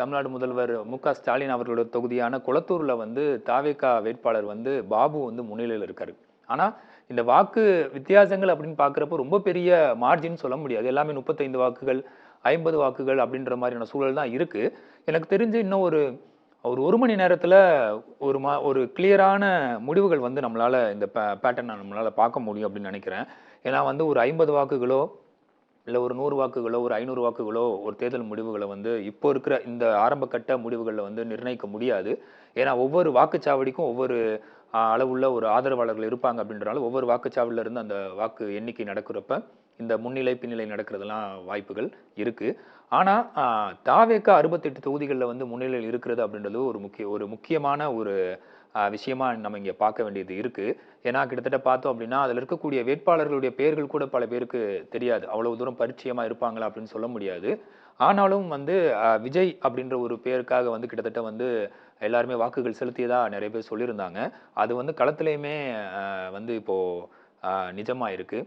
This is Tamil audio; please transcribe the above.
தமிழ்நாடு முதல்வர் மு.க. ஸ்டாலின் அவர்களோட தொகுதியான கொளத்தூர்ல வந்து தாவேகா வேட்பாளர் வந்து பாபு வந்து முன்னிலையில இருக்காரு. ஆனா இந்த வாக்கு வித்தியாசங்கள் அப்படின்னு பார்க்கிறப்போ ரொம்ப பெரிய மார்ஜின் சொல்ல முடியாது. எல்லாமே 35 வாக்குகள், 50 வாக்குகள் அப்படின்ற மாதிரியான சூழல் தான் இருக்கு. எனக்கு தெரிஞ்சு இன்னும் ஒரு ஒரு 1 மணி நேரத்துல ஒரு கிளியரான முடிவுகள் வந்து நம்மளால இந்த பேட்டர்ன நம்மளால பார்க்க முடியும் அப்படின்னு நினைக்கிறேன். ஏன்னா வந்து ஒரு 50 வாக்குகளோ இல்ல ஒரு 100 வாக்குகளோ, ஒரு 500 வாக்குகளோ ஒரு தேர்தல் முடிவுகள வந்து இப்போ இருக்கிற இந்த ஆரம்ப கட்ட முடிவுகள்ல வந்து நிர்ணயிக்க முடியாது. ஏன்னா ஒவ்வொரு வாக்குச்சாவடிக்கும் ஒவ்வொரு அளவுள்ள ஒரு ஆதரவாளர்கள் இருப்பாங்க அப்படின்றனால ஒவ்வொரு வாக்குச்சாவடியில இருந்து அந்த வாக்கு எண்ணிக்கை நடக்கிறப்ப இந்த முன்னிலை, பின்னிலை நடக்கிறதெல்லாம் வாய்ப்புகள் இருக்கு. ஆனா தாவேகா 68 தொகுதிகள்ல வந்து முன்னிலையில் இருக்கிறது அப்படின்றது ஒரு முக்கியமான ஒரு விஷயமா நம்ம இங்க பார்க்க வேண்டியது இருக்கு. ஏன்னா கிட்டத்தட்ட பார்த்தோம் அப்படின்னா, அதுல இருக்கக்கூடிய வேட்பாளர்களுடைய பெயர்கள் கூட பல பேருக்கு தெரியாது. அவ்வளவு தூரம் பரிச்சயமா இருப்பாங்களா அப்படின்னு சொல்ல முடியாது. ஆனாலும் வந்து விஜய் அப்படின்ற ஒரு பெயருக்காக வந்து கிட்டத்தட்ட வந்து எல்லாருமே வாக்குகள் செலுத்தியதா நெறைய பேர் சொல்லியிருந்தாங்க. அது வந்து களத்திலயுமே வந்து இப்போ நிஜமா இருக்கு.